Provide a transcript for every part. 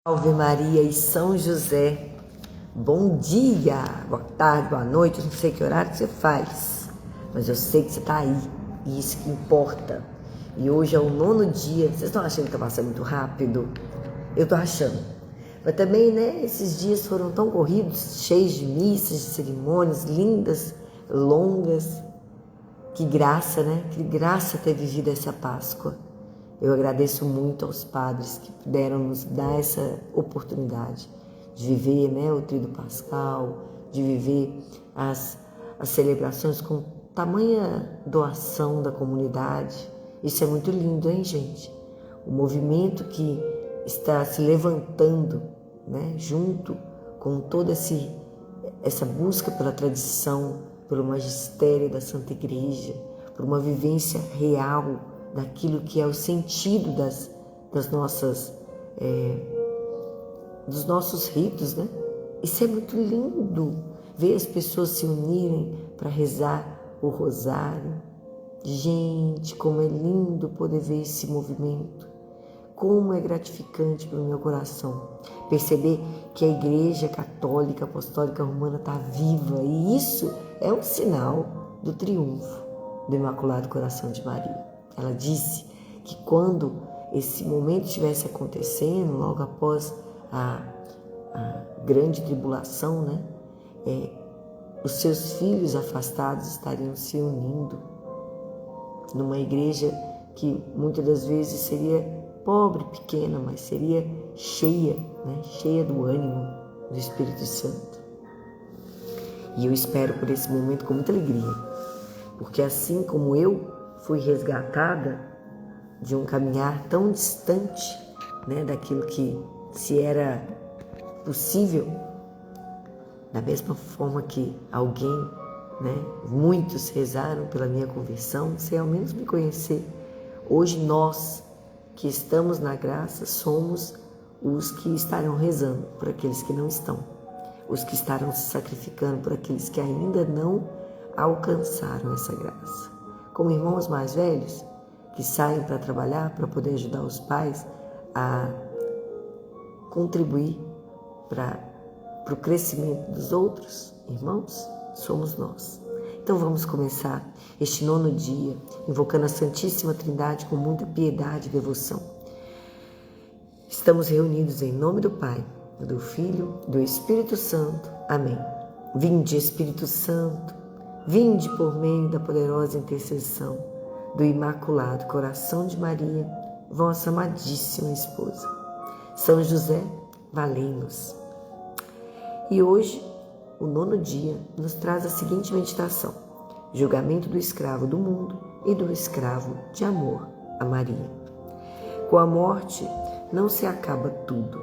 Salve Maria e São José, bom dia, boa tarde, boa noite, eu não sei que horário que você faz, mas eu sei que você está aí, e isso que importa. E hoje é o 9º dia, vocês estão achando que está passando muito rápido? Eu estou achando, mas também, né, esses dias foram tão corridos, cheios de missas, de cerimônias lindas, longas, que graça, né, que graça ter vivido essa Páscoa. Eu agradeço muito aos padres que puderam nos dar essa oportunidade de viver, né, o Tríduo Pascal, de viver as celebrações com tamanha doação da comunidade. Isso é muito lindo, hein, gente? O movimento que está se levantando, né, junto com toda essa busca pela tradição, pelo magistério da Santa Igreja, por uma vivência real daquilo que é o sentido dos nossos ritos, né? Isso é muito lindo, ver as pessoas se unirem para rezar o rosário. Gente, como é lindo poder ver esse movimento, como é gratificante para o meu coração perceber que a Igreja Católica Apostólica Romana está viva, e isso é um sinal do triunfo do Imaculado Coração de Maria. Ela disse que quando esse momento estivesse acontecendo, logo após a grande tribulação, né, os seus filhos afastados estariam se unindo numa igreja que muitas das vezes seria pobre, pequena, mas seria cheia, né, cheia do ânimo do Espírito Santo. E eu espero por esse momento com muita alegria, porque assim como eu fui resgatada de um caminhar tão distante, né, daquilo que se era possível, da mesma forma que alguém, né, muitos rezaram pela minha conversão, sem ao menos me conhecer. Hoje nós que estamos na graça somos os que estarão rezando por aqueles que não estão, os que estarão se sacrificando por aqueles que ainda não alcançaram essa graça. Como irmãos mais velhos que saem para trabalhar, para poder ajudar os pais a contribuir para o crescimento dos outros irmãos, somos nós. Então vamos começar este 9º dia, invocando a Santíssima Trindade com muita piedade e devoção. Estamos reunidos em nome do Pai, do Filho, do Espírito Santo. Amém. Vinde, Espírito Santo, vinde por meio da poderosa intercessão do Imaculado Coração de Maria, vossa amadíssima esposa. São José, valei-nos. E hoje, o 9º dia, nos traz a seguinte meditação: julgamento do escravo do mundo e do escravo de amor a Maria. Com a morte não se acaba tudo.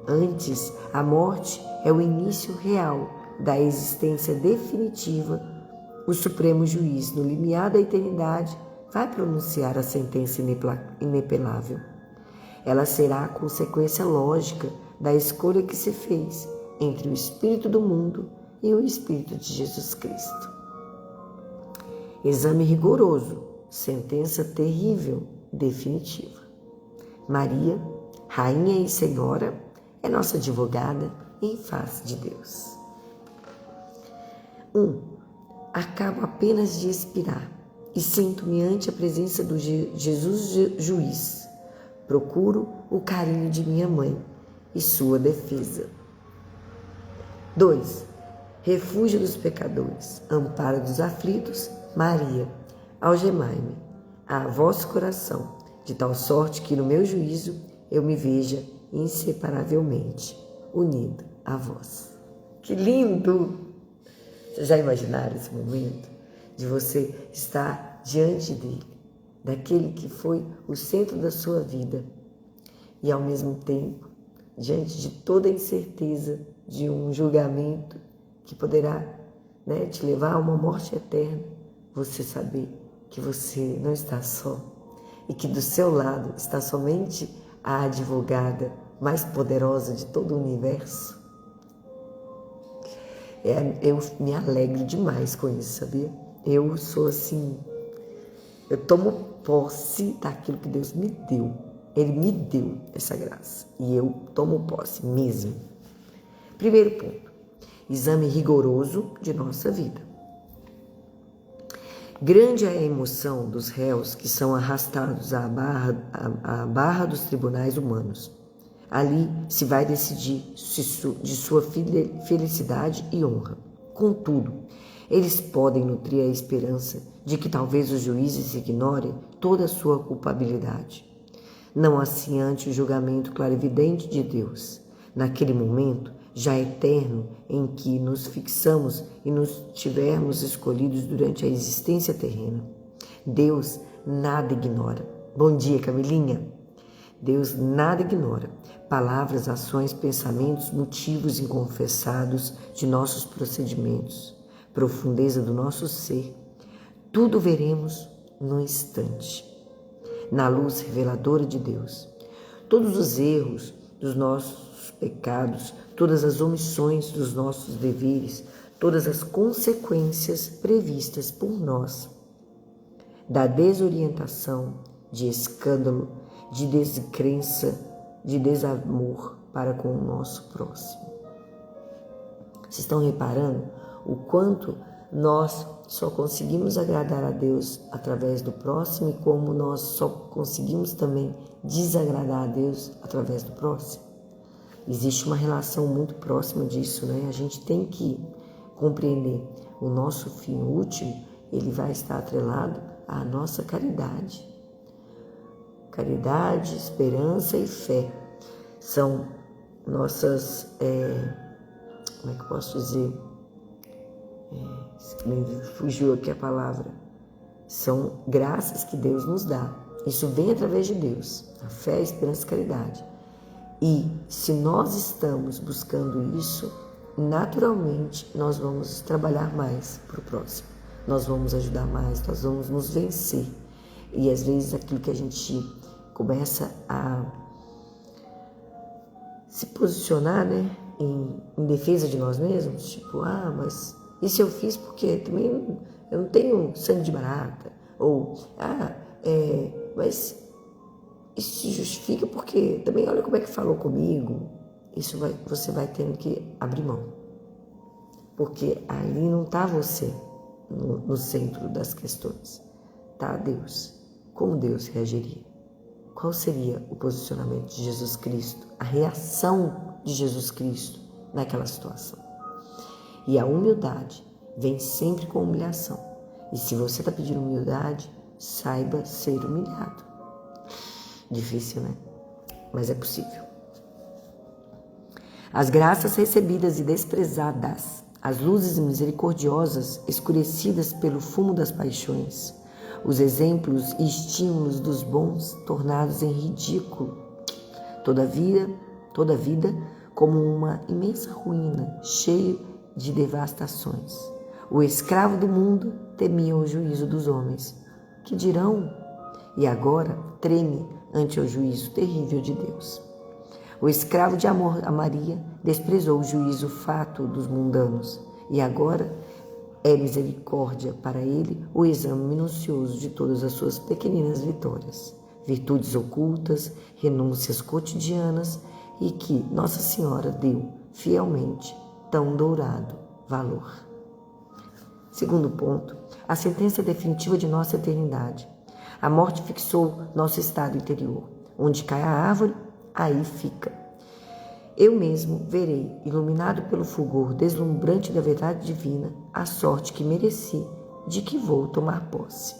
Antes, a morte é o início real da existência definitiva. O Supremo Juiz, no limiar da eternidade, vai pronunciar a sentença inepelável. Ela será a consequência lógica da escolha que se fez entre o espírito do mundo e o espírito de Jesus Cristo. Exame rigoroso, sentença terrível, definitiva. Maria, Rainha e Senhora, é nossa advogada em face de Deus. 1. Acabo apenas de expirar e sinto-me ante a presença do Jesus Juiz. Procuro o carinho de minha mãe e sua defesa. 2. Refúgio dos pecadores, amparo dos aflitos, Maria, algemai-me a vosso coração, de tal sorte que no meu juízo eu me veja inseparavelmente unido a vós. Que lindo! Vocês já imaginaram esse momento de você estar diante dele, daquele que foi o centro da sua vida, e ao mesmo tempo, diante de toda a incerteza de um julgamento que poderá, né, te levar a uma morte eterna, você saber que você não está só e que do seu lado está somente a advogada mais poderosa de todo o universo? Eu me alegro demais com isso, sabia? Eu sou assim, eu tomo posse daquilo que Deus me deu. Ele me deu essa graça e eu tomo posse mesmo. Primeiro ponto, exame rigoroso de nossa vida. Grande é a emoção dos réus que são arrastados à barra dos tribunais humanos. Ali se vai decidir de sua felicidade e honra. Contudo, eles podem nutrir a esperança de que talvez os juízes ignorem toda a sua culpabilidade. Não assim ante o julgamento clarividente de Deus, naquele momento já eterno em que nos fixamos e nos tivermos escolhidos durante a existência terrena. Deus nada ignora. Bom dia, Camilinha. Deus nada ignora. Palavras, ações, pensamentos, motivos inconfessados de nossos procedimentos, profundeza do nosso ser. Tudo veremos no instante, na luz reveladora de Deus. Todos os erros dos nossos pecados, todas as omissões dos nossos deveres, todas as consequências previstas por nós, da desorientação, de escândalo, de descrença, de desamor para com o nosso próximo. Vocês estão reparando o quanto nós só conseguimos agradar a Deus através do próximo e como nós só conseguimos também desagradar a Deus através do próximo? Existe uma relação muito próxima disso, né? A gente tem que compreender o nosso fim último, ele vai estar atrelado à nossa caridade. Caridade, esperança e fé são nossas, como é que eu posso dizer? Me fugiu aqui a palavra. São graças que Deus nos dá. Isso vem através de Deus, a fé, a esperança e a caridade. E se nós estamos buscando isso, naturalmente nós vamos trabalhar mais para o próximo. Nós vamos ajudar mais, nós vamos nos vencer. E às vezes aquilo que a gente começa a se posicionar, né, em defesa de nós mesmos, tipo, mas isso eu fiz porque também eu não tenho sangue de barata. Ou, mas isso se justifica porque também olha como é que falou comigo. Você vai tendo que abrir mão. Porque ali não está você no centro das questões. Está Deus. Como Deus reagiria? Qual seria o posicionamento de Jesus Cristo? A reação de Jesus Cristo naquela situação? E a humildade vem sempre com humilhação. E se você está pedindo humildade, saiba ser humilhado. Difícil, né? Mas é possível. As graças recebidas e desprezadas, as luzes misericordiosas escurecidas pelo fumo das paixões, os exemplos e estímulos dos bons tornados em ridículo, toda vida como uma imensa ruína, cheia de devastações. O escravo do mundo temia o juízo dos homens. Que dirão? E agora treme ante o juízo terrível de Deus. O escravo de amor a Maria desprezou o juízo fato dos mundanos, e agora é misericórdia para ele o exame minucioso de todas as suas pequeninas vitórias, virtudes ocultas, renúncias cotidianas e que Nossa Senhora deu fielmente tão dourado valor. Segundo ponto, a sentença definitiva de nossa eternidade. A morte fixou nosso estado interior. Onde cai a árvore, aí fica. Eu mesmo verei, iluminado pelo fulgor deslumbrante da verdade divina, a sorte que mereci, de que vou tomar posse.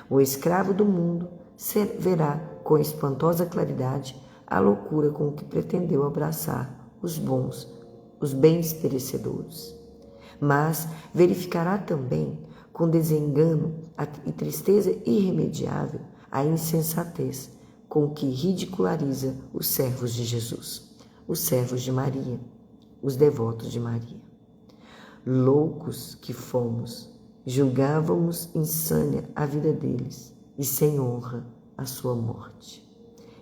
O escravo do mundo verá com espantosa claridade a loucura com que pretendeu abraçar os bens perecedouros. Mas verificará também, com desengano e tristeza irremediável, a insensatez com que ridiculariza os servos de Jesus, os servos de Maria, os devotos de Maria. Loucos que fomos, julgávamos insânia a vida deles e sem honra a sua morte.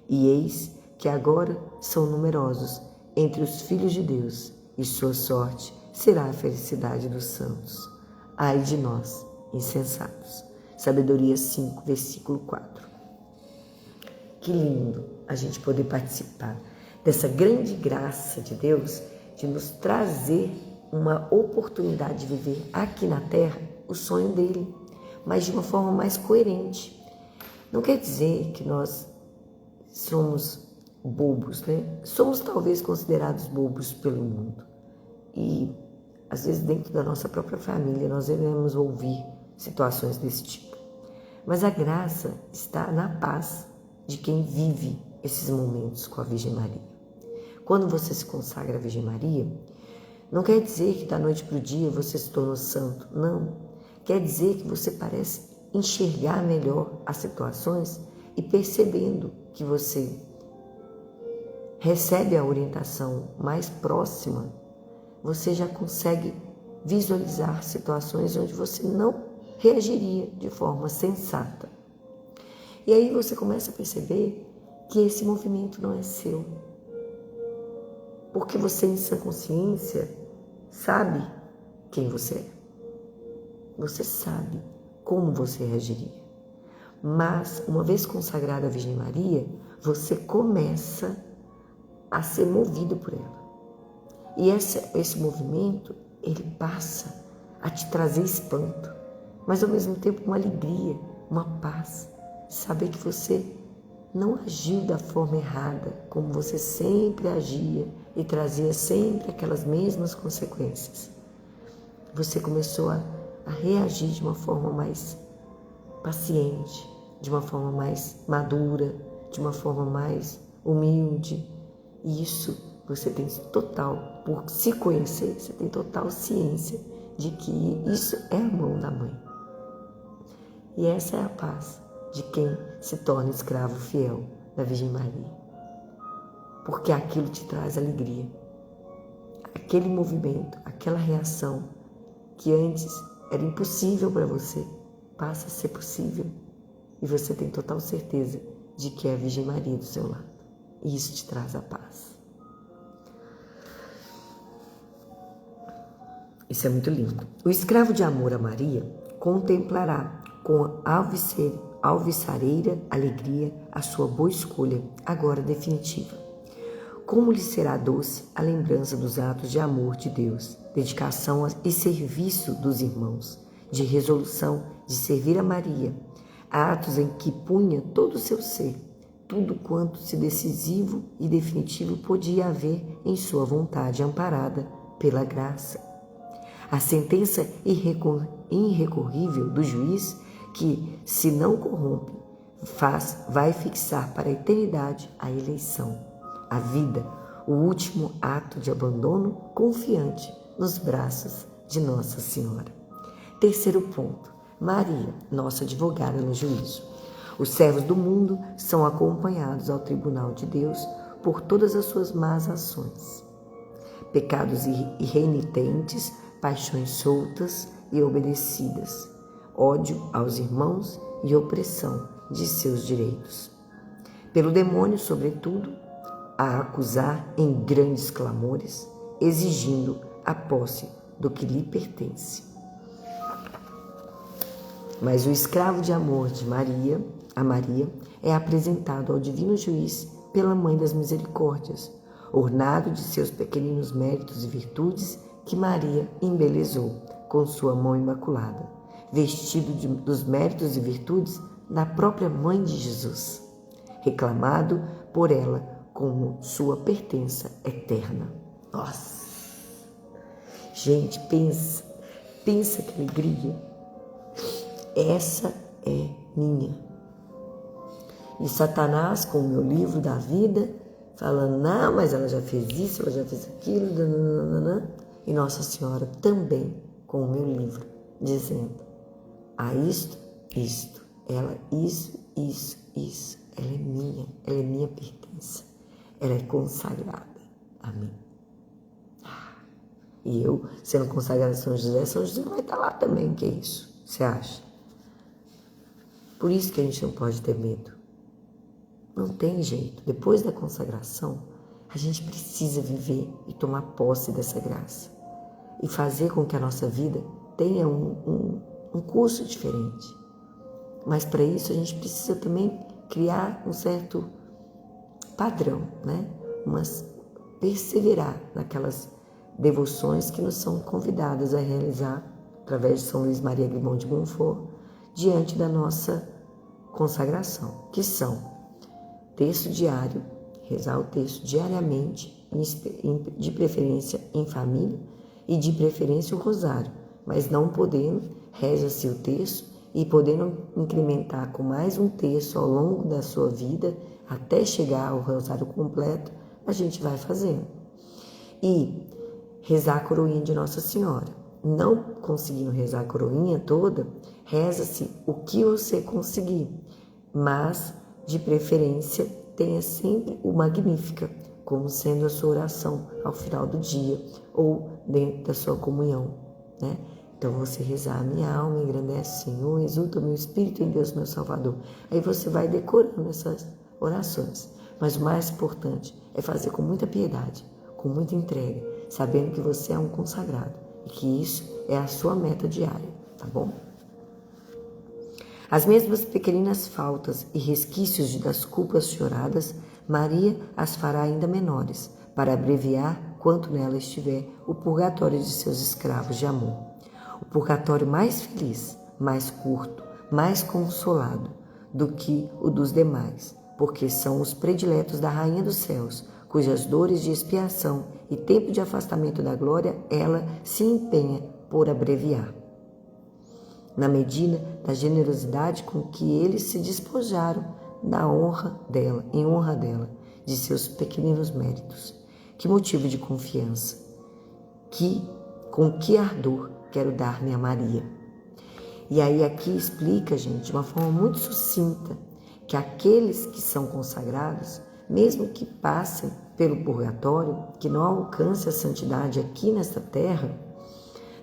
E eis que agora são numerosos entre os filhos de Deus, e sua sorte será a felicidade dos santos. Ai de nós, insensatos. Sabedoria 5, versículo 4. Que lindo a gente poder participar dessa grande graça de Deus de nos trazer uma oportunidade de viver aqui na Terra o sonho dele, mas de uma forma mais coerente. Não quer dizer que nós somos bobos, né? Somos talvez considerados bobos pelo mundo. E às vezes dentro da nossa própria família nós devemos ouvir situações desse tipo. Mas a graça está na paz de quem vive esses momentos com a Virgem Maria. Quando você se consagra à Virgem Maria, não quer dizer que da noite para o dia você se tornou santo, não. Quer dizer que você parece enxergar melhor as situações e percebendo que você recebe a orientação mais próxima, você já consegue visualizar situações onde você não reagiria de forma sensata. E aí você começa a perceber que esse movimento não é seu. Porque você, em sua consciência, sabe quem você é. Você sabe como você reagiria. Mas, uma vez consagrada à Virgem Maria, você começa a ser movido por ela. E esse movimento, ele passa a te trazer espanto, mas ao mesmo tempo uma alegria, uma paz. Saber que você não agiu da forma errada, como você sempre agia e trazia sempre aquelas mesmas consequências. Você começou a reagir de uma forma mais paciente, de uma forma mais madura, de uma forma mais humilde. E isso você tem total, por se conhecer, você tem total ciência de que isso é a mão da mãe. E essa é a paz de quem se torna escravo fiel da Virgem Maria. Porque aquilo te traz alegria. Aquele movimento, aquela reação que antes era impossível para você, passa a ser possível. E você tem total certeza de que é a Virgem Maria do seu lado. E isso te traz a paz. Isso é muito lindo. O escravo de amor a Maria contemplará com alvissareira alegria a sua boa escolha, agora definitiva. Como lhe será doce a lembrança dos atos de amor de Deus, dedicação e serviço dos irmãos, de resolução de servir a Maria, atos em que punha todo o seu ser, tudo quanto de decisivo e definitivo podia haver em sua vontade amparada pela graça. A sentença irrecorrível do juiz que, se não corrompe, vai fixar para a eternidade a eleição, a vida, o último ato de abandono confiante nos braços de Nossa Senhora. Terceiro ponto, Maria, nossa advogada no juízo. Os servos do mundo são acompanhados ao tribunal de Deus por todas as suas más ações. Pecados irrenitentes, paixões soltas e obedecidas, ódio aos irmãos e opressão de seus direitos. Pelo demônio, sobretudo, a acusar em grandes clamores, exigindo a posse do que lhe pertence. Mas o escravo de amor de Maria, a Maria, é apresentado ao divino juiz pela Mãe das Misericórdias, ornado de seus pequeninos méritos e virtudes que Maria embelezou com sua mão imaculada, vestido dos méritos e virtudes da própria Mãe de Jesus, reclamado por ela como sua pertença eterna. Nossa! Gente, pensa que alegria! Essa é minha. E Satanás, com o meu livro da vida, falando, não, mas ela já fez isso, ela já fez aquilo, nananana. E Nossa Senhora também com o meu livro, dizendo, isto, ela, isso, ela é minha pertença, ela é consagrada a mim. E eu, sendo consagrada a São José vai estar lá também, que é isso, você acha? Por isso que a gente não pode ter medo. Não tem jeito, depois da consagração, a gente precisa viver e tomar posse dessa graça e fazer com que a nossa vida tenha um curso diferente. Mas para isso a gente precisa também criar um certo padrão, né? Mas perseverar naquelas devoções que nos são convidadas a realizar através de São Luís Maria Guimond de Montfort diante da nossa consagração, que são texto diário, rezar o texto diariamente, de preferência em família e de preferência o rosário, mas não podendo, reza-se o texto e podendo incrementar com mais um texto ao longo da sua vida até chegar ao rosário completo, a gente vai fazendo. E rezar a coroinha de Nossa Senhora. Não conseguindo rezar a coroinha toda, reza-se o que você conseguir, mas de preferência tenha sempre o Magnífica como sendo a sua oração ao final do dia ou dentro da sua comunhão, né? Então você rezar: minha alma engrandece o Senhor, exulta meu espírito em Deus meu Salvador. Aí você vai decorando essas orações, mas o mais importante é fazer com muita piedade, com muita entrega, sabendo que você é um consagrado e que isso é a sua meta diária, tá bom? As mesmas pequeninas faltas e resquícios das culpas choradas, Maria as fará ainda menores, para abreviar, quanto nela estiver, o purgatório de seus escravos de amor. O purgatório mais feliz, mais curto, mais consolado do que o dos demais, porque são os prediletos da Rainha dos Céus, cujas dores de expiação e tempo de afastamento da glória ela se empenha por abreviar. Na medida da generosidade com que eles se despojaram em honra dela, de seus pequeninos méritos. Que motivo de confiança! Com que ardor quero dar-me a Maria! E aí aqui explica, gente, de uma forma muito sucinta, que aqueles que são consagrados, mesmo que passem pelo purgatório, que não alcancem a santidade aqui nesta terra,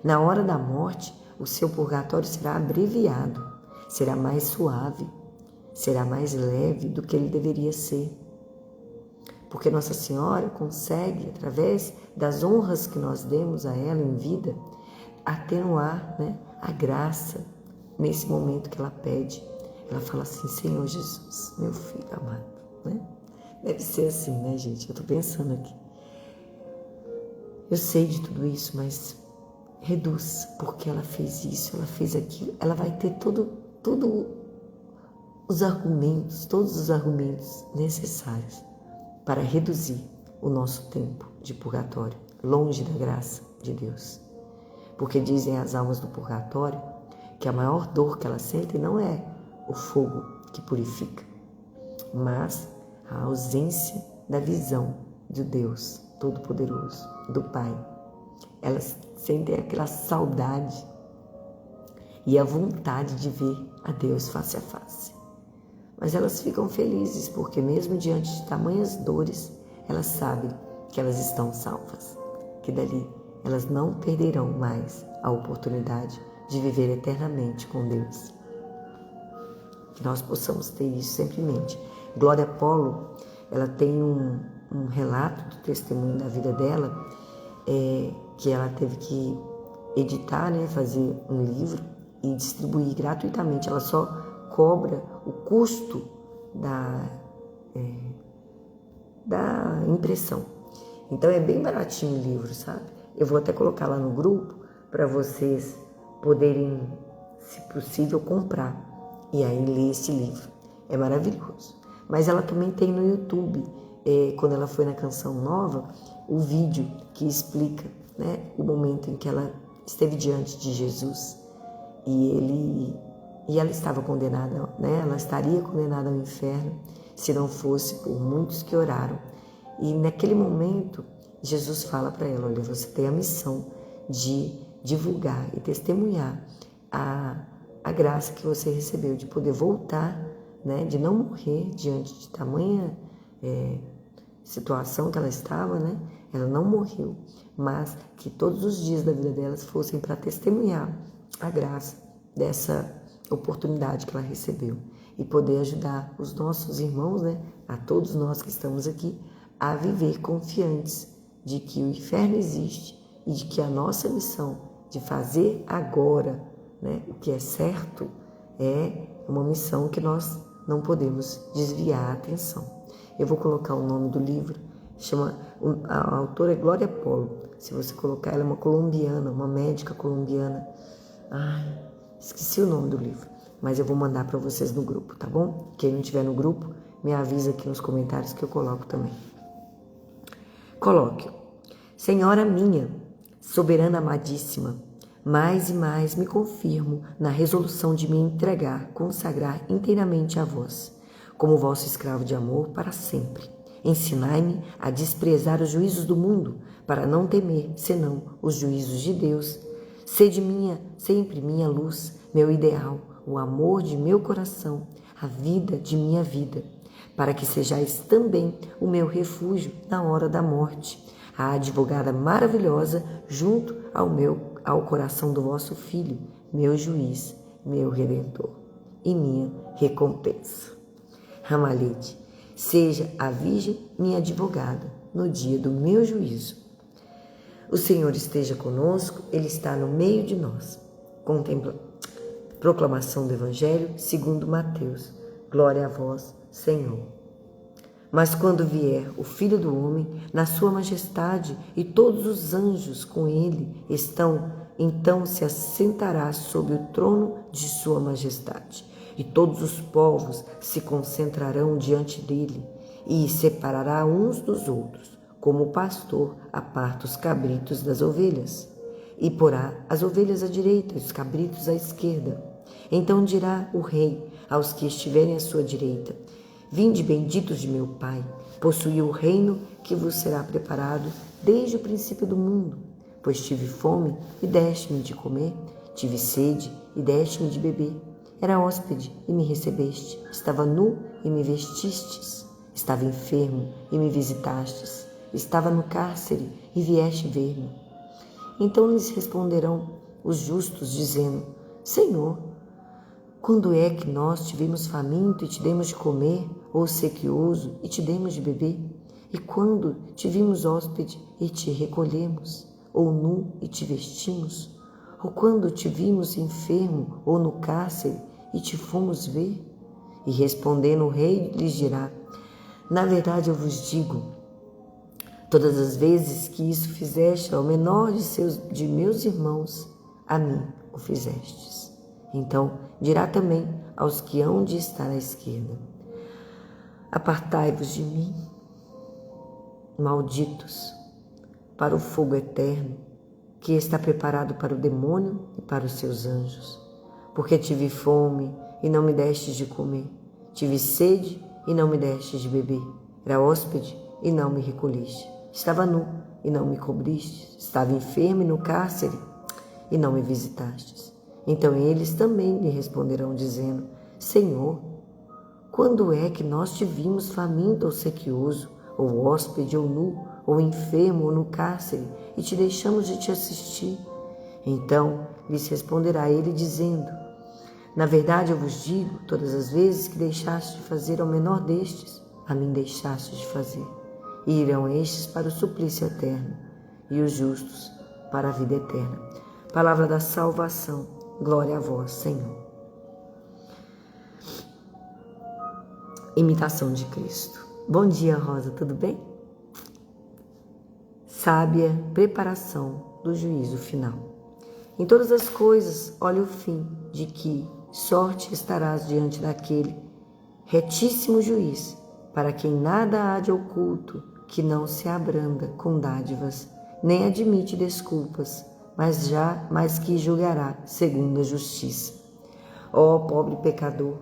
na hora da morte, o seu purgatório será abreviado, será mais suave, será mais leve do que ele deveria ser. Porque Nossa Senhora consegue, através das honras que nós demos a ela em vida, atenuar, né, a graça nesse momento que ela pede. Ela fala assim: Senhor Jesus, meu filho amado, né? Deve ser assim, né, gente? Eu tô pensando aqui. Eu sei de tudo isso, mas reduz, porque ela fez isso, ela fez aquilo. Ela vai ter todos os argumentos necessários para reduzir o nosso tempo de purgatório, longe da graça de Deus. Porque dizem as almas do purgatório que a maior dor que elas sentem não é o fogo que purifica, mas a ausência da visão de Deus Todo-Poderoso, do Pai. Elas sentem aquela saudade e a vontade de ver a Deus face a face. Mas elas ficam felizes porque mesmo diante de tamanhas dores, elas sabem que elas estão salvas, que dali elas não perderão mais a oportunidade de viver eternamente com Deus. Que nós possamos ter isso sempre em mente. Glória Polo, ela tem um relato do testemunho da vida dela, que ela teve que editar, né, fazer um livro e distribuir gratuitamente. Ela só cobra o custo da impressão. Então é bem baratinho o livro, sabe? Eu vou até colocar lá no grupo para vocês poderem, se possível, comprar e aí ler esse livro. É maravilhoso. Mas ela também tem no YouTube, quando ela foi na Canção Nova, o vídeo que explica, né, o momento em que ela esteve diante de Jesus e ela estava condenada, né? Ela estaria condenada ao inferno se não fosse por muitos que oraram. E naquele momento, Jesus fala para ela: olha, você tem a missão de divulgar e testemunhar a graça que você recebeu, de poder voltar, né? De não morrer diante de tamanha situação que ela estava, né? Ela não morreu, mas que todos os dias da vida delas fossem para testemunhar a graça dessa oportunidade que ela recebeu e poder ajudar os nossos irmãos, né, a todos nós que estamos aqui, a viver confiantes de que o inferno existe e de que a nossa missão de fazer agora, né, o que é certo, é uma missão que nós não podemos desviar a atenção. Eu vou colocar o nome do livro, a autora é Glória Polo. Se você colocar, ela é uma colombiana, uma médica colombiana. Ai, esqueci o nome do livro, mas eu vou mandar para vocês no grupo, tá bom? Quem não tiver no grupo, me avisa aqui nos comentários que eu coloco também. Coloque: Senhora minha, soberana amadíssima, mais e mais me confirmo na resolução de me entregar, consagrar inteiramente a vós, como vosso escravo de amor para sempre. Ensinai-me a desprezar os juízos do mundo, para não temer, senão os juízos de Deus. Sede sempre minha luz, meu ideal, o amor de meu coração, a vida de minha vida, para que sejais também o meu refúgio na hora da morte, a advogada maravilhosa junto ao coração do vosso Filho, meu juiz, meu Redentor e minha recompensa. Ramalhete, seja a Virgem minha advogada no dia do meu juízo. O Senhor esteja conosco, Ele está no meio de nós. Proclamação do Evangelho segundo Mateus. Glória a vós, Senhor. Mas quando vier o Filho do Homem, na sua majestade, e todos os anjos com ele então se assentará sobre o trono de sua majestade. E todos os povos se concentrarão diante dele, e separará uns dos outros, como o pastor aparta os cabritos das ovelhas. E porá as ovelhas à direita e os cabritos à esquerda. Então dirá o rei aos que estiverem à sua direita: Vinde, benditos de meu Pai, possuí o reino que vos será preparado desde o princípio do mundo. Pois tive fome e deste-me de comer, tive sede e deste-me de beber. Era hóspede e me recebeste, estava nu e me vestistes, estava enfermo e me visitastes, estava no cárcere e vieste ver-me. Então lhes responderão os justos, dizendo: Senhor, quando é que nós tivemos faminto e te demos de comer, ou sequioso e te demos de beber? E quando te vimos hóspede e te recolhemos, ou nu e te vestimos? Ou quando te vimos enfermo ou no cárcere e te fomos ver? E respondendo o rei lhes dirá: Na verdade eu vos digo, todas as vezes que isso fizeste ao menor de meus irmãos, a mim o fizestes. Então dirá também aos que hão de estar à esquerda: Apartai-vos de mim, malditos, para o fogo eterno, que está preparado para o demônio e para os seus anjos. Porque tive fome e não me destes de comer, tive sede e não me destes de beber, era hóspede e não me recolheste, estava nu e não me cobriste, estava enfermo e no cárcere e não me visitastes. Então eles também lhe responderão, dizendo: Senhor, quando é que nós te vimos faminto ou sequioso, ou hóspede ou nu, ou enfermo ou no cárcere, e te deixamos de te assistir? Então lhes responderá ele, dizendo: Na verdade eu vos digo, todas as vezes que deixaste de fazer ao menor destes, a mim deixaste de fazer. E irão estes para o suplício eterno, e os justos para a vida eterna. Palavra da salvação. Glória a vós, Senhor. Imitação de Cristo. Bom dia, Rosa, tudo bem? Sábia preparação do juízo final. Em todas as coisas, olha o fim, de que sorte estarás diante daquele retíssimo juiz, para quem nada há de oculto, que não se abranda com dádivas, nem admite desculpas, mas que julgará segundo a justiça. Ó pobre pecador,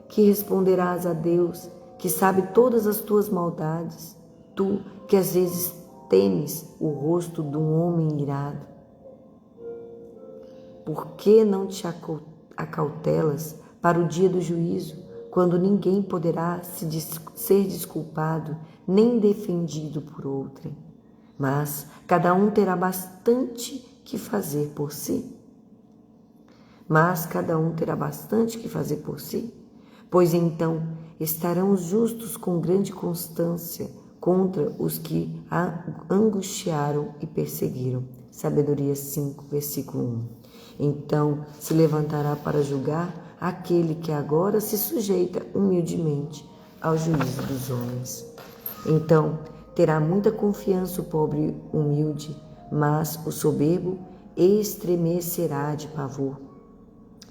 que responderás a Deus, que sabe todas as tuas maldades, tu que às vezes temes o rosto de um homem irado? Por que não te acautelas para o dia do juízo, quando ninguém poderá ser desculpado nem defendido por outrem? Mas cada um terá bastante que fazer por si. Pois então estarão os justos com grande constância contra os que a angustiaram e perseguiram. Sabedoria 5, versículo 1. Então se levantará para julgar aquele que agora se sujeita humildemente ao juízo dos homens. Então terá muita confiança o pobre humilde, mas o soberbo estremecerá de pavor.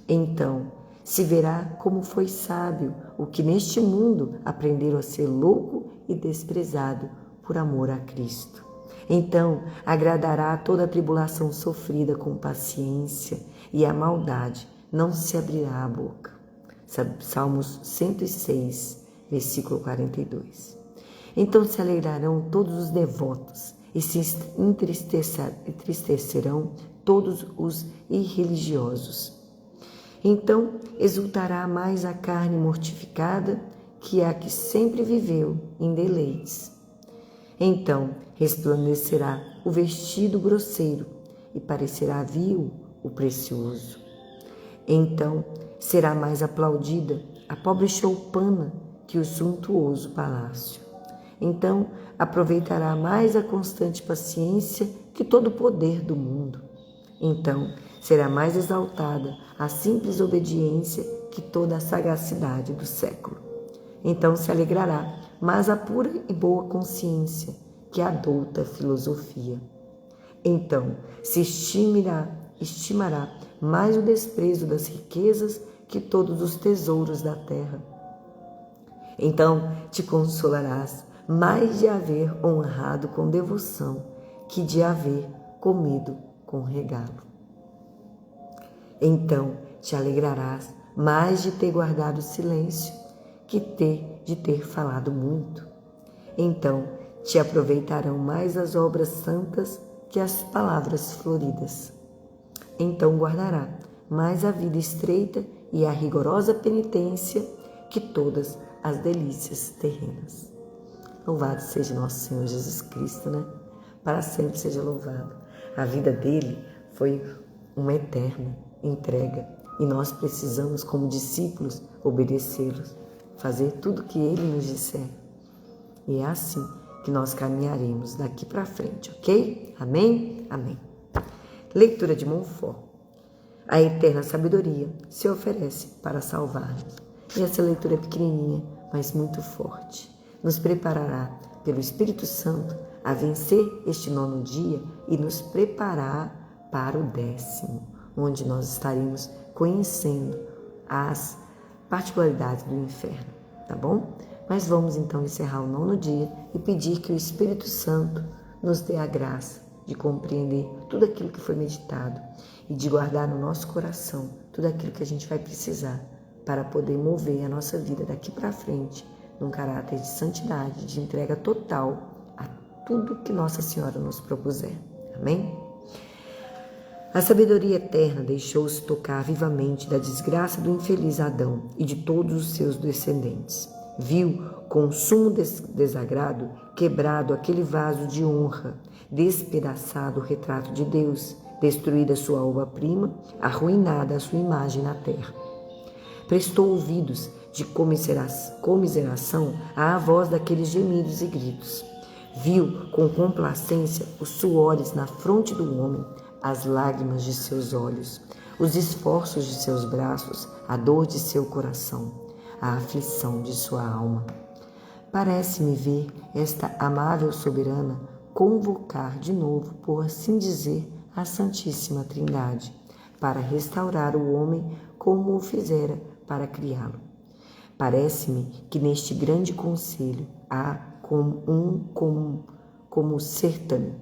Então se verá como foi sábio o que neste mundo aprenderam a ser louco e desprezado por amor a Cristo. Então agradará toda a tribulação sofrida com paciência, e a maldade não se abrirá a boca. Salmos 106, versículo 42. Então se alegrarão todos os devotos e se entristecerão todos os irreligiosos. Então exultará mais a carne mortificada que a que sempre viveu em deleites. Então resplandecerá o vestido grosseiro e parecerá vil o precioso. Então será mais aplaudida a pobre choupana que o suntuoso palácio. Então aproveitará mais a constante paciência que todo o poder do mundo. Então será mais exaltada a simples obediência que toda a sagacidade do século. Então se alegrará mais a pura e boa consciência que a douta filosofia. Então se estimará mais o desprezo das riquezas que todos os tesouros da terra. Então te consolarás mais de haver honrado com devoção que de haver comido com regalo. Então te alegrarás mais de ter guardado silêncio que de ter falado muito. Então te aproveitarão mais as obras santas que as palavras floridas. Então guardará mais a vida estreita e a rigorosa penitência que todas as delícias terrenas. Louvado seja nosso Senhor Jesus Cristo, né? Para sempre seja louvado. A vida dele foi uma eterna entrega e nós precisamos, como discípulos, obedecê-los, fazer tudo o que ele nos disser. E é assim que nós caminharemos daqui para frente, ok? Amém? Amém. Leitura de Montfort. A eterna sabedoria se oferece para salvar-nos. E essa leitura é pequenininha, mas muito forte. Nos preparará pelo Espírito Santo a vencer este 9º dia e nos preparar para o 10º, onde nós estaremos conhecendo as particularidades do inferno, tá bom? Mas vamos então encerrar o 9º dia e pedir que o Espírito Santo nos dê a graça de compreender tudo aquilo que foi meditado e de guardar no nosso coração tudo aquilo que a gente vai precisar para poder mover a nossa vida daqui para frente num caráter de santidade, de entrega total a tudo que Nossa Senhora nos propuser. Amém? A sabedoria eterna deixou-se tocar vivamente da desgraça do infeliz Adão e de todos os seus descendentes. Viu, com sumo desagrado, quebrado aquele vaso de honra, despedaçado o retrato de Deus, destruída sua obra-prima, arruinada a sua imagem na terra. Prestou ouvidos de comiseração à voz daqueles gemidos e gritos. Viu com complacência os suores na fronte do homem, as lágrimas de seus olhos, os esforços de seus braços, a dor de seu coração, a aflição de sua alma. Parece-me ver esta amável soberana convocar de novo, por assim dizer, a Santíssima Trindade, para restaurar o homem como o fizera para criá-lo. Parece-me que neste grande conselho há como certame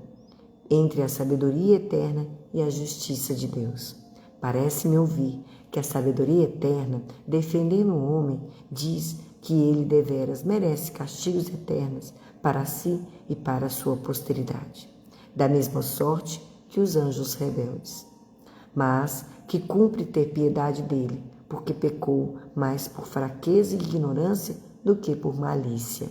entre a sabedoria eterna e a justiça de Deus. Parece-me ouvir que a sabedoria eterna, defendendo o homem, diz que ele deveras merece castigos eternos para si e para a sua posteridade, da mesma sorte que os anjos rebeldes, mas que cumpre ter piedade dele, porque pecou mais por fraqueza e ignorância do que por malícia.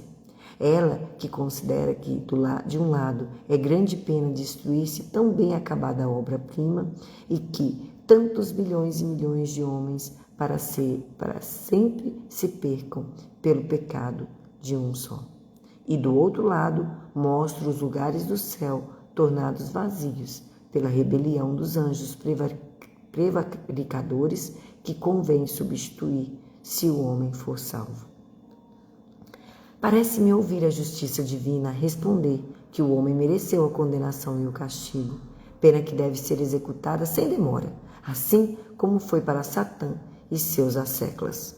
Ela que considera que, de um lado, é grande pena destruir-se tão bem acabada obra-prima e que tantos bilhões e milhões de homens para sempre se percam pelo pecado de um só. E do outro lado, mostra os lugares do céu tornados vazios pela rebelião dos anjos prevaricadores que convém substituir se o homem for salvo. Parece-me ouvir a justiça divina responder que o homem mereceu a condenação e o castigo, pena que deve ser executada sem demora, assim como foi para Satã e seus asseclas.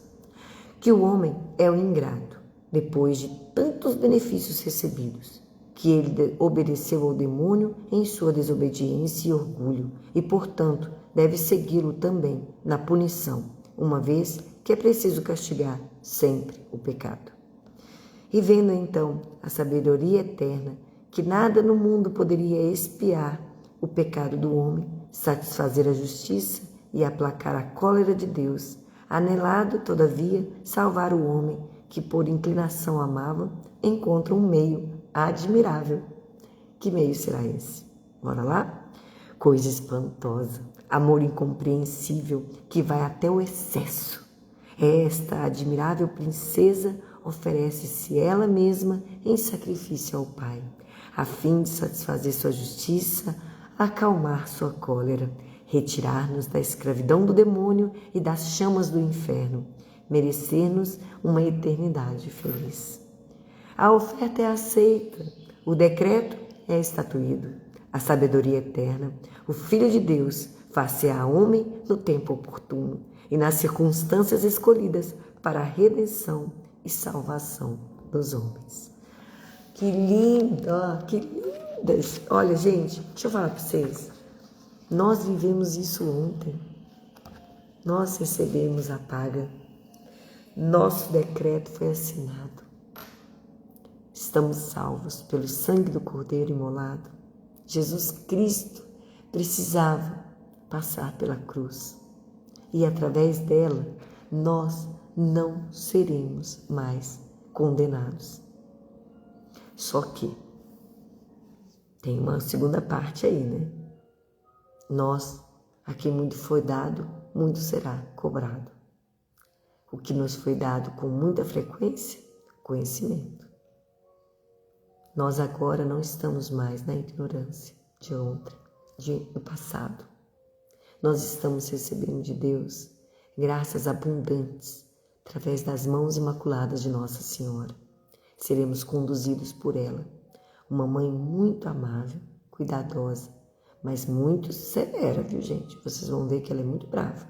Que o homem é o ingrato, depois de tantos benefícios recebidos, que ele obedeceu ao demônio em sua desobediência e orgulho, e, portanto, deve segui-lo também na punição, uma vez que é preciso castigar sempre o pecado. E vendo então a sabedoria eterna, que nada no mundo poderia expiar o pecado do homem, satisfazer a justiça e aplacar a cólera de Deus, anelado, todavia, salvar o homem que por inclinação amava, encontra um meio admirável. Que meio será esse? Bora lá? Coisa espantosa, amor incompreensível que vai até o excesso. Esta admirável princesa oferece-se ela mesma em sacrifício ao Pai, a fim de satisfazer sua justiça, acalmar sua cólera, retirar-nos da escravidão do demônio e das chamas do inferno, merecer-nos uma eternidade feliz. A oferta é aceita, o decreto é estatuído, a sabedoria eterna, o Filho de Deus far-se-á homem no tempo oportuno e nas circunstâncias escolhidas para a redenção e salvação dos homens. Que linda, que lindas! Olha, gente, deixa eu falar para vocês. Nós vivemos isso ontem. Nós recebemos a paga. Nosso decreto foi assinado. Estamos salvos pelo sangue do Cordeiro imolado. Jesus Cristo precisava passar pela cruz. E através dela, nós não seremos mais condenados. Só que tem uma segunda parte aí, né? Nós, a quem muito foi dado, muito será cobrado. O que nos foi dado com muita frequência, conhecimento. Nós agora não estamos mais na ignorância de ontem, do passado. Nós estamos recebendo de Deus graças abundantes através das mãos imaculadas de Nossa Senhora. Seremos conduzidos por ela, uma mãe muito amável, cuidadosa, mas muito severa, viu, gente? Vocês vão ver que ela é muito brava.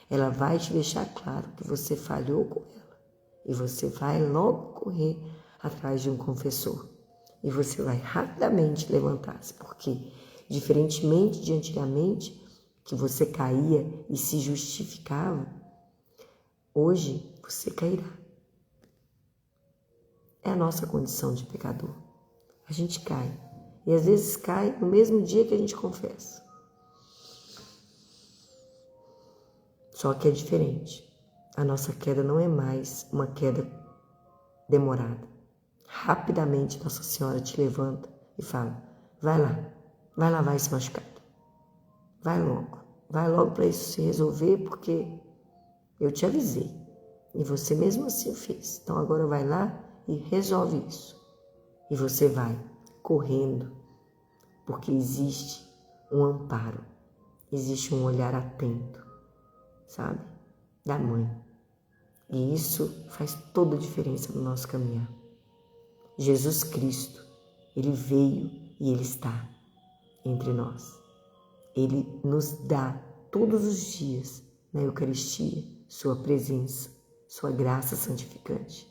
Ela vai te deixar claro que você falhou com ela e você vai logo correr atrás de um confessor e você vai rapidamente levantar-se, porque, diferentemente de antigamente, que você caía e se justificava, hoje você cairá. É a nossa condição de pecador. A gente cai. E às vezes cai no mesmo dia que a gente confessa. Só que é diferente. A nossa queda não é mais uma queda demorada. Rapidamente Nossa Senhora te levanta e fala: vai lavar esse machucado. Vai logo para isso se resolver, porque eu te avisei. E você mesmo assim fez. Então agora vai lá e resolve isso. E você vai correndo, porque existe um amparo, existe um olhar atento, sabe? Da mãe. E isso faz toda a diferença no nosso caminhar. Jesus Cristo, Ele veio e Ele está entre nós. Ele nos dá todos os dias na Eucaristia sua presença, sua graça santificante.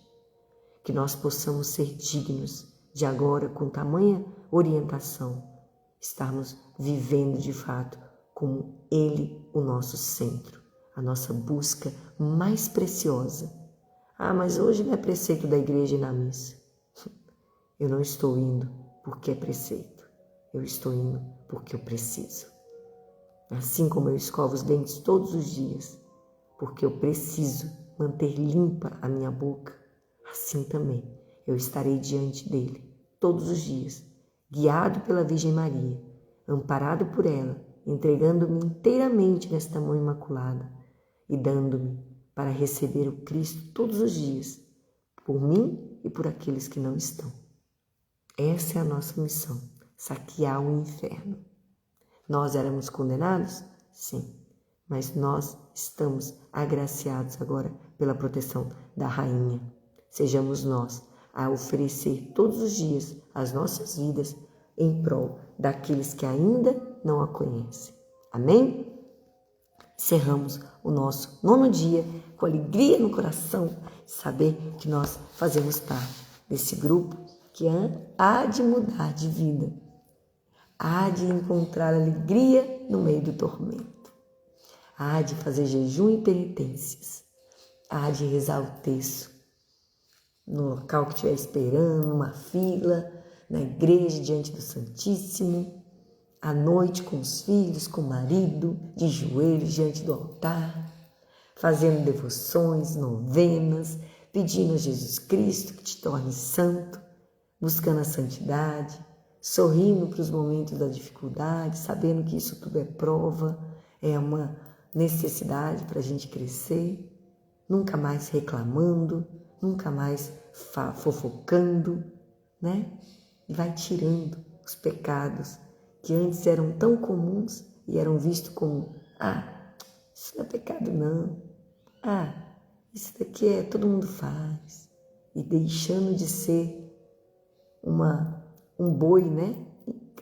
Que nós possamos ser dignos de agora, com tamanha orientação, estarmos vivendo de fato como Ele, o nosso centro, a nossa busca mais preciosa. Ah, mas hoje não é preceito da igreja ir na missa. Eu não estou indo porque é preceito. Eu estou indo porque eu preciso. Assim como eu escovo os dentes todos os dias, porque eu preciso manter limpa a minha boca, assim também eu estarei diante dele todos os dias, guiado pela Virgem Maria, amparado por ela, entregando-me inteiramente nesta mão imaculada e dando-me para receber o Cristo todos os dias, por mim e por aqueles que não estão. Essa é a nossa missão, saquear o inferno. Nós éramos condenados? Sim, mas nós estamos agraciados agora pela proteção da Rainha. Sejamos nós a oferecer todos os dias as nossas vidas em prol daqueles que ainda não a conhecem. Amém? Encerramos o nosso 9º dia com alegria no coração de saber que nós fazemos parte desse grupo que há de mudar de vida, há de encontrar alegria no meio do tormento, há de fazer jejum e penitências, há de rezar o terço no local que estiver esperando, numa fila, na igreja, diante do Santíssimo, à noite com os filhos, com o marido, de joelhos diante do altar, fazendo devoções, novenas, pedindo a Jesus Cristo que te torne santo, buscando a santidade, sorrindo para os momentos da dificuldade, sabendo que isso tudo é prova, é uma necessidade para a gente crescer, nunca mais reclamando, nunca mais fofocando, né? E vai tirando os pecados que antes eram tão comuns e eram vistos como, isso não é pecado não, isso daqui todo mundo faz, e deixando de ser um boi, né,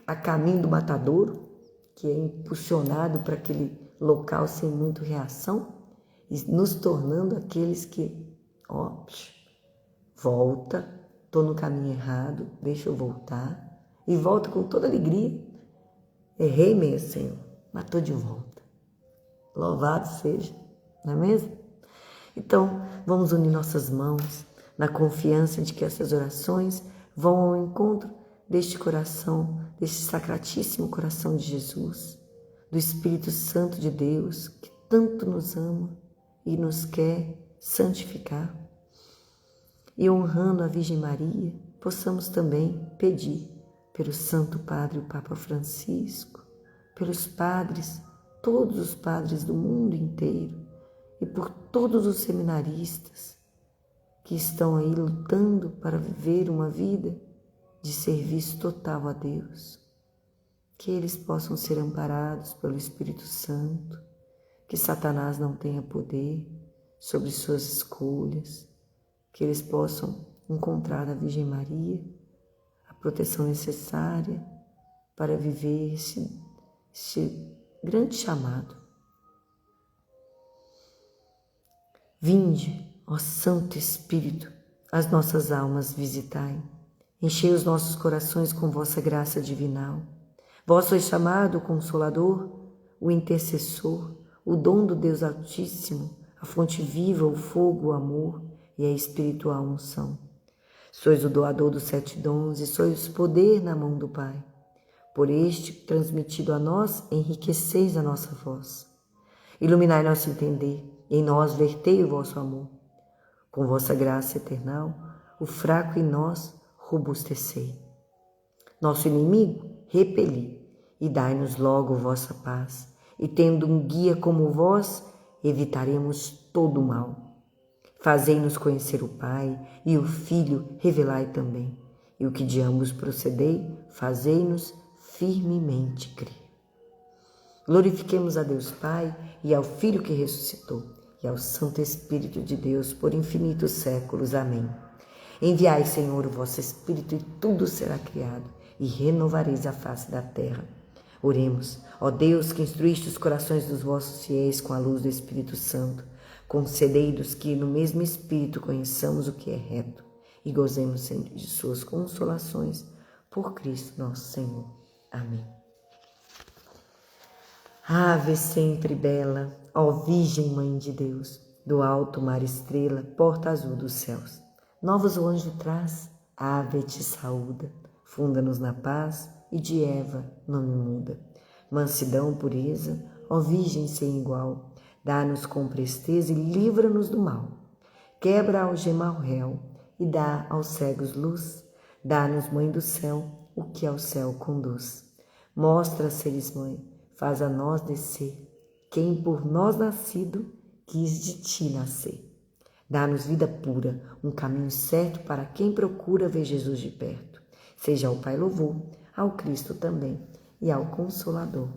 a caminho do matadouro, que é impulsionado para aquele local sem muita reação, e nos tornando aqueles que, volta, estou no caminho errado, deixa eu voltar, e volta com toda alegria. Errei mesmo, Senhor, mas estou de volta. Louvado seja, não é mesmo? Então, vamos unir nossas mãos na confiança de que essas orações vão ao encontro deste coração, deste sacratíssimo coração de Jesus, do Espírito Santo de Deus, que tanto nos ama e nos quer santificar. E honrando a Virgem Maria, possamos também pedir pelo Santo Padre, o Papa Francisco, pelos padres, todos os padres do mundo inteiro, e por todos os seminaristas que estão aí lutando para viver uma vida de serviço total a Deus. Que eles possam ser amparados pelo Espírito Santo, que Satanás não tenha poder sobre suas escolhas, que eles possam encontrar na Virgem Maria a proteção necessária para viver esse grande chamado. Vinde, ó Santo Espírito, as nossas almas visitai, enchei os nossos corações com vossa graça divinal. Vós sois chamado o Consolador, o Intercessor, o dom do Deus Altíssimo, a fonte viva, o fogo, o amor e a espiritual unção. Sois o doador dos 7 dons e sois poder na mão do Pai. Por este, transmitido a nós, enriqueceis a nossa voz. Iluminai nosso entender, e em nós vertei o vosso amor. Com vossa graça eternal, o fraco em nós robustecei. Nosso inimigo repeli, e dai-nos logo vossa paz, e tendo um guia como vós, evitaremos todo o mal. Fazei-nos conhecer o Pai, e o Filho revelai também, e o que de ambos procedei, fazei-nos firmemente crer. Glorifiquemos a Deus Pai, e ao Filho que ressuscitou, e ao Santo Espírito de Deus, por infinitos séculos. Amém. Enviai, Senhor, o vosso Espírito, e tudo será criado, e renovareis a face da terra. Oremos, ó Deus, que instruíste os corações dos vossos fiéis com a luz do Espírito Santo, concedei-nos que no mesmo Espírito conheçamos o que é reto, e gozemos sempre de suas consolações, por Cristo nosso Senhor. Amém. Ave sempre bela, ó Virgem Mãe de Deus, do alto mar estrela, porta azul dos céus. Novos o anjo traz, ave te saúda, funda-nos na paz, e de Eva nome muda. Mansidão, pureza, ó Virgem sem igual, dá-nos com presteza e livra-nos do mal. Quebra a algema ao réu, e dá aos cegos luz, dá-nos, Mãe do céu, o que ao céu conduz. Mostra, seres mãe, faz a nós descer, quem por nós nascido quis de ti nascer. Dá-nos vida pura, um caminho certo para quem procura ver Jesus de perto. Seja ao Pai louvor, ao Cristo também, e ao Consolador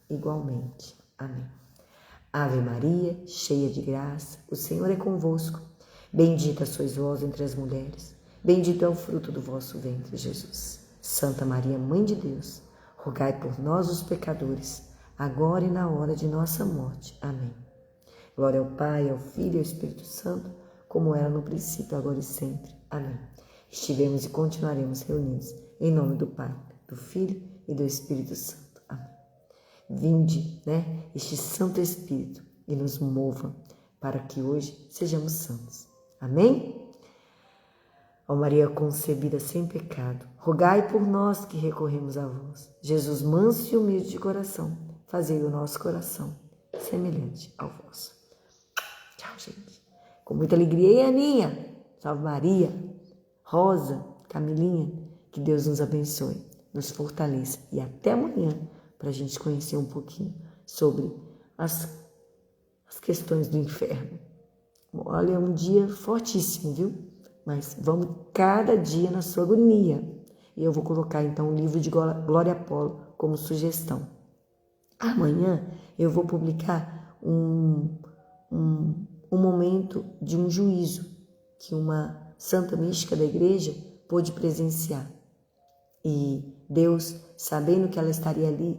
igualmente. Amém. Ave Maria, cheia de graça, o Senhor é convosco. Bendita sois vós entre as mulheres, bendito é o fruto do vosso ventre, Jesus. Santa Maria, Mãe de Deus, rogai por nós, os pecadores, agora e na hora de nossa morte. Amém. Glória ao Pai, ao Filho e ao Espírito Santo, como era no princípio, agora e sempre. Amém. Estivemos e continuaremos reunidos em nome do Pai, do Filho e do Espírito Santo. Amém. Vinde, este Santo Espírito e nos mova para que hoje sejamos santos. Amém? Ó Maria concebida sem pecado, rogai por nós que recorremos a vós. Jesus manso e humilde de coração, fazei o nosso coração semelhante ao vosso. Tchau, gente. Com muita alegria. E Aninha, salve Maria, Rosa, Camilinha, que Deus nos abençoe, nos fortaleça. E até amanhã, para a gente conhecer um pouquinho sobre as questões do inferno. Olha, é um dia fortíssimo, viu? Mas vamos cada dia na sua agonia. E eu vou colocar então o livro de Glória Apolo como sugestão. Amanhã eu vou publicar um momento de um juízo que uma santa mística da igreja pôde presenciar. E Deus, sabendo que ela estaria ali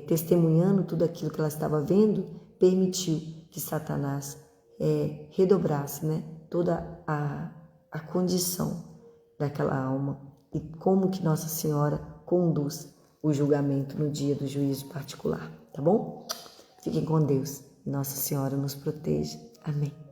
testemunhando tudo aquilo que ela estava vendo, permitiu que Satanás redobrasse toda a condição daquela alma e como que Nossa Senhora conduz o julgamento no dia do juízo particular, tá bom? Fiquem com Deus. Nossa Senhora nos proteja. Amém.